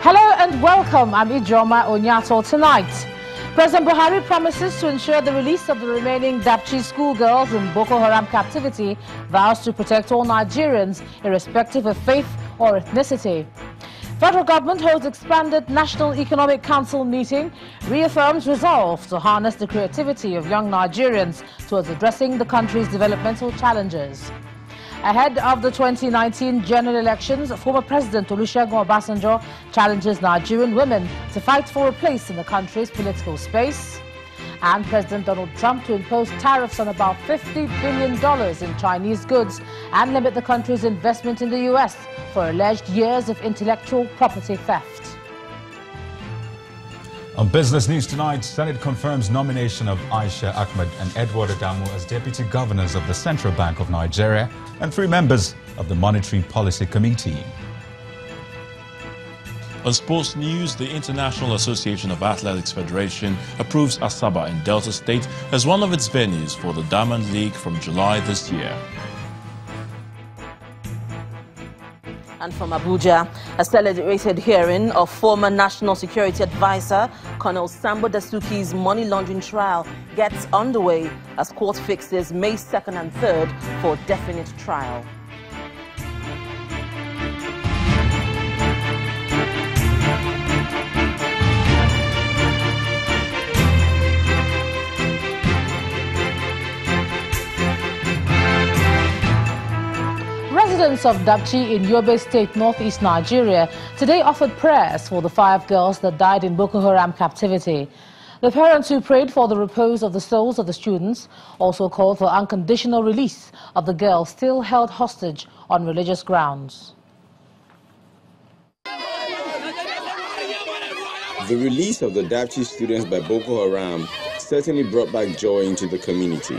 Hello and welcome. I'm Ijoma Onyato. Tonight, President Buhari promises to ensure the release of the remaining Dapchi schoolgirls in Boko Haram captivity, vows to protect all Nigerians, irrespective of faith or ethnicity. Federal government holds expanded National Economic Council meeting, reaffirms resolve to harness the creativity of young Nigerians towards addressing the country's developmental challenges. Ahead of the 2019 general elections, former President Olusegun Obasanjo challenges Nigerian women to fight for a place in the country's political space. And President Donald Trump to impose tariffs on about $50 billion in Chinese goods and limit the country's investment in the U.S. for alleged years of intellectual property theft. On Business News tonight, Senate confirms nomination of Aisha Ahmed and Edward Adamu as deputy governors of the Central Bank of Nigeria and 3 members of the Monetary Policy Committee. On sports news, the International Association of Athletics Federation approves Asaba in Delta State as one of its venues for the Diamond League from July this year. And from Abuja, a celebrated hearing of former National Security Advisor Colonel Sambo Dasuki's money laundering trial gets underway as court fixes May 2nd and 3rd for definite trial. Residents of Dapchi in Yobe State, northeast Nigeria, today offered prayers for the 5 girls that died in Boko Haram captivity. The parents who prayed for the repose of the souls of the students also called for unconditional release of the girls still held hostage on religious grounds. The release of the Dapchi students by Boko Haram certainly brought back joy into the community.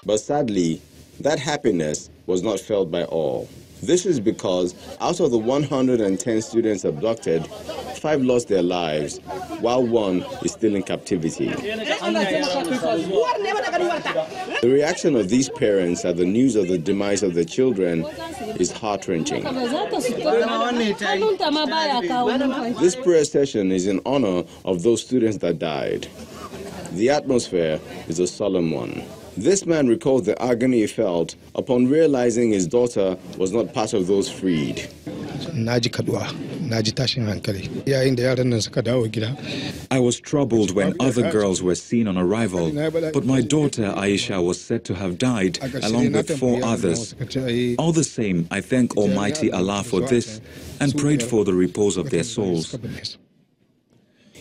But sadly, that happiness was not felt by all. This is because out of the 110 students abducted, 5 lost their lives, while 1 is still in captivity. The reaction of these parents at the news of the demise of their children is heart-wrenching. This prayer session is in honor of those students that died. The atmosphere is a solemn one. This man recalls the agony he felt upon realizing his daughter was not part of those freed. I was troubled when other girls were seen on arrival, but my daughter Aisha was said to have died along with 4 others. All the same, I thank Almighty Allah for this and prayed for the repose of their souls.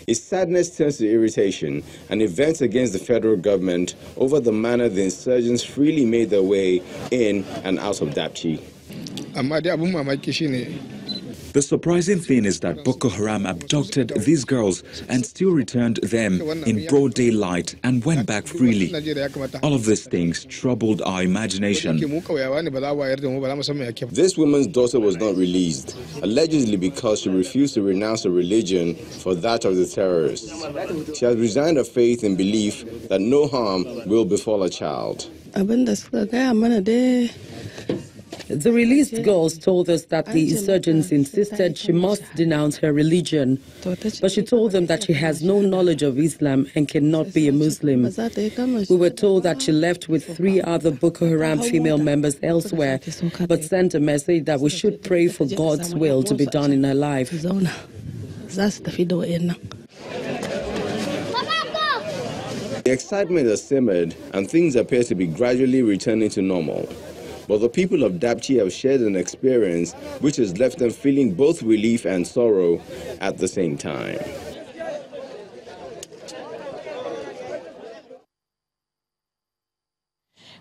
His sadness turns to irritation and events against the federal government over the manner the insurgents freely made their way in and out of Dapchi. The surprising thing is that Boko Haram abducted these girls and still returned them in broad daylight and went back freely. All of these things troubled our imagination. This woman's daughter was not released, allegedly because she refused to renounce her religion for that of the terrorists. She has resigned her faith in belief that no harm will befall a child. The released girls told us that the insurgents insisted she must denounce her religion, but she told them that she has no knowledge of Islam and cannot be a Muslim. We were told that she left with 3 other Boko Haram female members elsewhere, but sent a message that we should pray for God's will to be done in her life. The excitement has simmered and things appear to be gradually returning to normal. But the people of Dapchi have shared an experience which has left them feeling both relief and sorrow at the same time.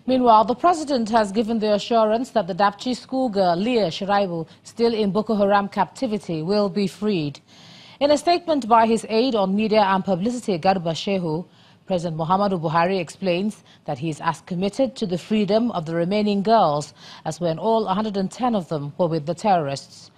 Meanwhile, the president has given the assurance that the Dapchi schoolgirl Leah Shiraibu, still in Boko Haram captivity, will be freed. In a statement by his aide on media and publicity, Garba Shehu, President Muhammadu Buhari explains that he is as committed to the freedom of the remaining girls as when all 110 of them were with the terrorists.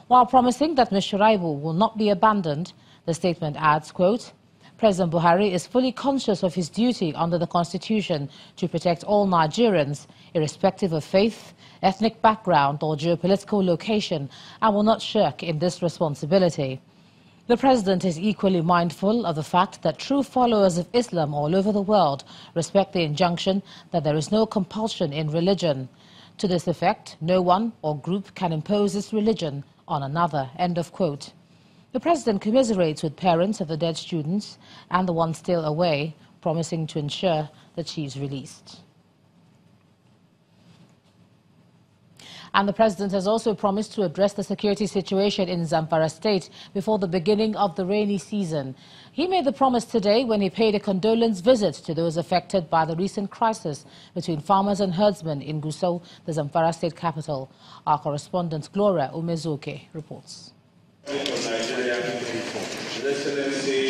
While promising that Ms. Shiraibu will not be abandoned, the statement adds, quote, President Buhari is fully conscious of his duty under the Constitution to protect all Nigerians, irrespective of faith, ethnic background or geopolitical location, and will not shirk in this responsibility. The President is equally mindful of the fact that true followers of Islam all over the world respect the injunction that there is no compulsion in religion. To this effect, no one or group can impose this religion on another. End of quote. The President commiserates with parents of the dead students and the ones still away, promising to ensure that she is released. And the President has also promised to address the security situation in Zamfara State before the beginning of the rainy season. He made the promise today when he paid a condolence visit to those affected by the recent crisis between farmers and herdsmen in Gusau, the Zamfara State capital. Our correspondent Gloria Umezuke reports.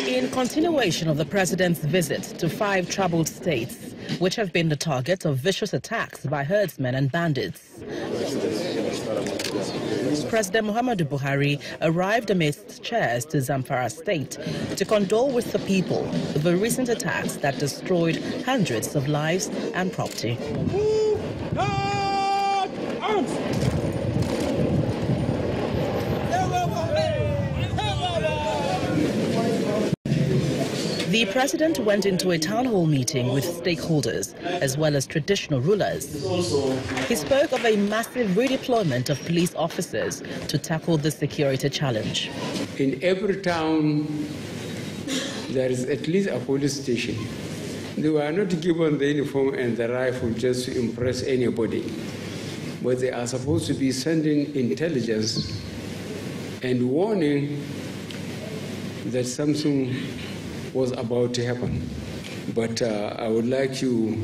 In continuation of the President's visit to 5 troubled states, which have been the target of vicious attacks by herdsmen and bandits, President Muhammadu Buhari arrived amidst cheers to Zamfara State to condole with the people of the recent attacks that destroyed hundreds of lives and property. The President went into a town hall meeting with stakeholders as well as traditional rulers. He spoke of a massive redeployment of police officers to tackle the security challenge. In every town, there is at least a police station. They were not given the uniform and the rifle just to impress anybody, but they are supposed to be sending intelligence and warning that something was about to happen. But I would like you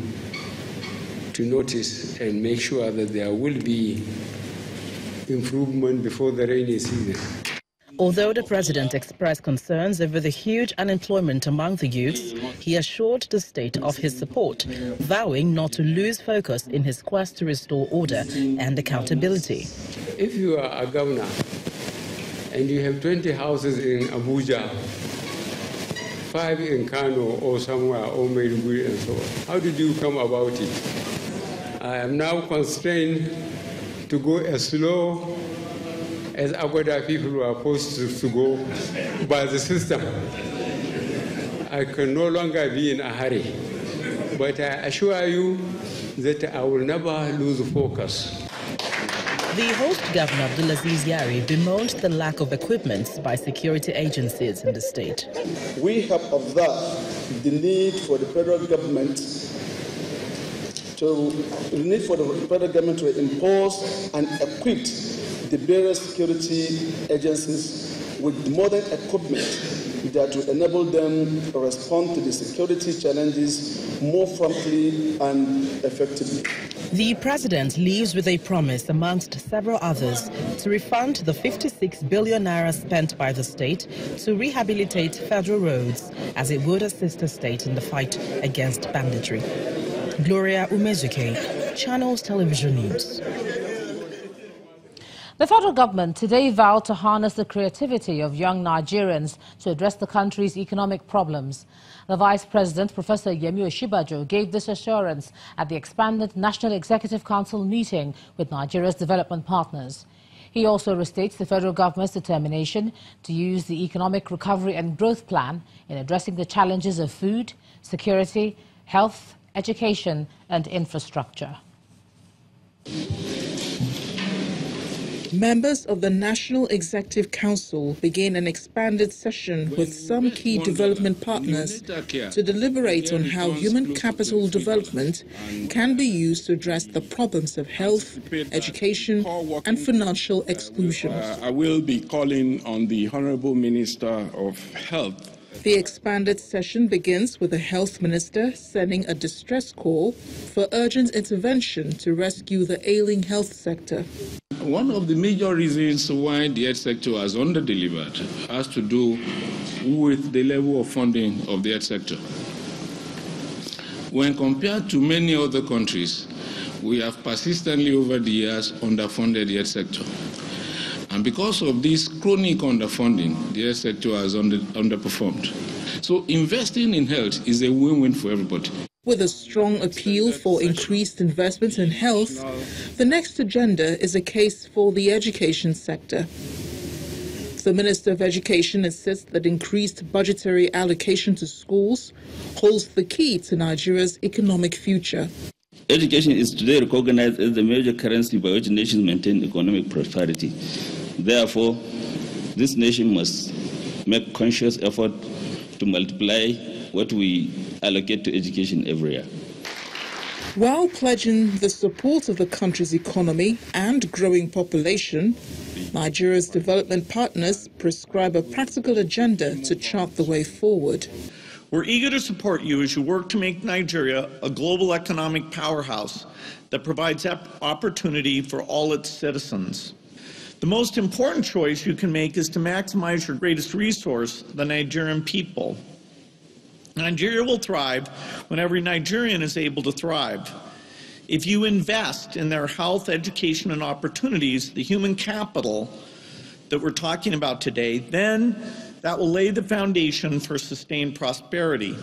to notice and make sure that there will be improvement before the rainy season. Although the President expressed concerns over the huge unemployment among the youths, he assured the state of his support, vowing not to lose focus in his quest to restore order and accountability. If you are a governor and you have 20 houses in Abuja, 5 in Kano or somewhere, or Maiduguri and so on, how did you come about it? I am now constrained to go as slow as Agoda people are supposed to go by the system. I can no longer be in a hurry, but I assure you that I will never lose focus. The host governor, Abdulaziz Yari, bemoaned the lack of equipment by security agencies in the state. We have observed the need for the federal government to impose and equip the various security agencies with modern equipment that will enable them to respond to the security challenges more promptly and effectively. The President leaves with a promise, amongst several others, to refund the 56 billion naira spent by the state to rehabilitate federal roads, as it would assist the state in the fight against banditry. Gloria Umezuke, Channels Television News. The federal government today vowed to harness the creativity of young Nigerians to address the country's economic problems. The Vice President, Professor Yemi Oshibajo, gave this assurance at the expanded National Executive Council meeting with Nigeria's development partners. He also restates the federal government's determination to use the Economic Recovery and Growth Plan in addressing the challenges of food, security, health, education and infrastructure. Members of the National Executive Council began an expanded session with some key development partners to deliberate on how human capital development can be used to address the problems of health, education, and financial exclusion. I will be calling on the Honorable Minister of Health. The expanded session begins with the Health Minister sending a distress call for urgent intervention to rescue the ailing health sector. One of the major reasons why the health sector has under-delivered has to do with the level of funding of the health sector. When compared to many other countries, we have persistently over the years underfunded the health sector. And because of this chronic underfunding, the health sector has underperformed. So investing in health is a win-win for everybody. With a strong appeal for increased investment in health, the next agenda is a case for the education sector. The Minister of Education insists that increased budgetary allocation to schools holds the key to Nigeria's economic future. Education is today recognized as the major currency by which nations maintain economic prosperity. Therefore, this nation must make conscious effort to multiply what we allocate to education every year. While pledging the support of the country's economy and growing population, Nigeria's development partners prescribe a practical agenda to chart the way forward. We're eager to support you as you work to make Nigeria a global economic powerhouse that provides opportunity for all its citizens. The most important choice you can make is to maximize your greatest resource, the Nigerian people. Nigeria will thrive when every Nigerian is able to thrive. If you invest in their health, education, and opportunities, the human capital that we're talking about today, then that will lay the foundation for sustained prosperity.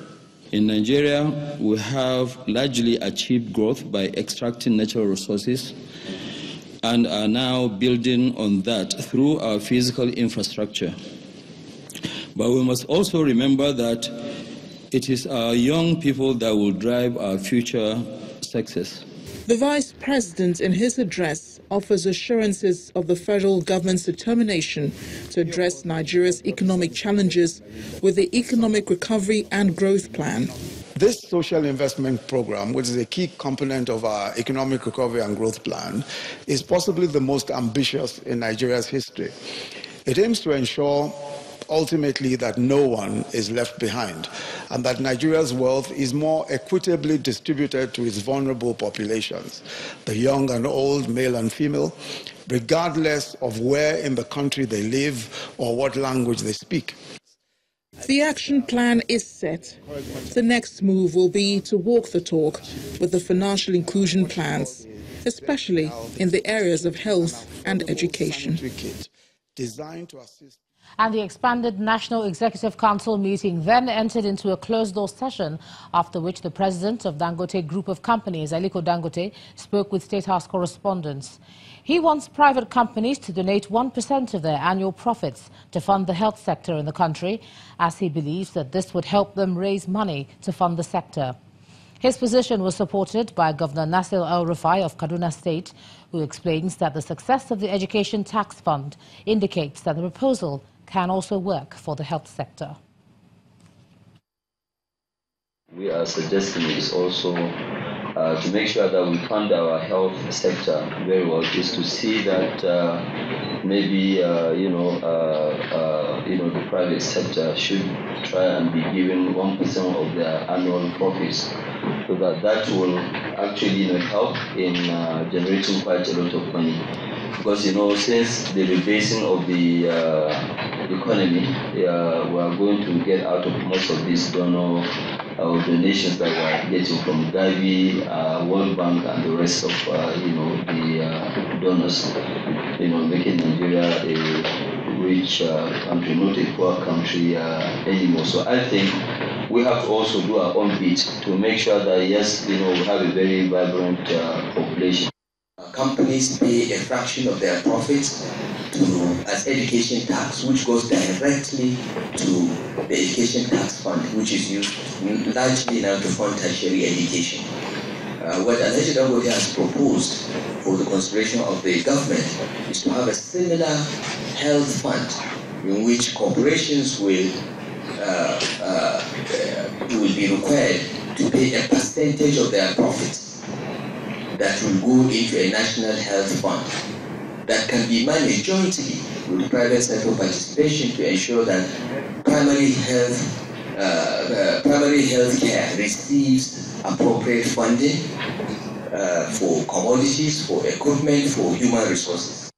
In Nigeria, we have largely achieved growth by extracting natural resources and are now building on that through our physical infrastructure. But we must also remember that it is our young people that will drive our future success. The Vice President, in his address, offers assurances of the federal government's determination to address Nigeria's economic challenges with the Economic Recovery and Growth Plan. This social investment program, which is a key component of our Economic Recovery and Growth Plan, is possibly the most ambitious in Nigeria's history. It aims to ensure ultimately that no one is left behind and that Nigeria's wealth is more equitably distributed to its vulnerable populations, the young and old, male and female, regardless of where in the country they live or what language they speak. The action plan is set. The next move will be to walk the talk with the financial inclusion plans, especially in the areas of health and education. And the expanded National Executive Council meeting then entered into a closed-door session, after which the president of Dangote Group of Companies, Aliko Dangote, spoke with State House correspondents. He wants private companies to donate 1% of their annual profits to fund the health sector in the country, as he believes that this would help them raise money to fund the sector. His position was supported by Governor Nasir El-Rufai of Kaduna State, who explains that the success of the Education Tax Fund indicates that the proposal can also work for the health sector. We are suggesting is also to make sure that we fund our health sector very well, is to see that maybe the private sector should try and be given 1% of their annual profits, so that will actually help in generating quite a lot of money. Because since the rebasing of the economy, we are going to get out of most of these donations that we are getting from Gavi, World Bank, and the rest of the donors, making Nigeria a rich country, not a poor country anymore. So I think we have to also do our own bit to make sure that yes, we have a very vibrant population. Companies pay a fraction of their profits as education tax, which goes directly to the education tax fund, which is used largely now to fund tertiary education. What Alhaji Dangote has proposed for the consideration of the government is to have a similar health fund in which corporations will be required to pay a percentage of their profits that will go into a national health fund that can be managed jointly with private sector participation to ensure that primary health care receives appropriate funding for commodities, for equipment, for human resources.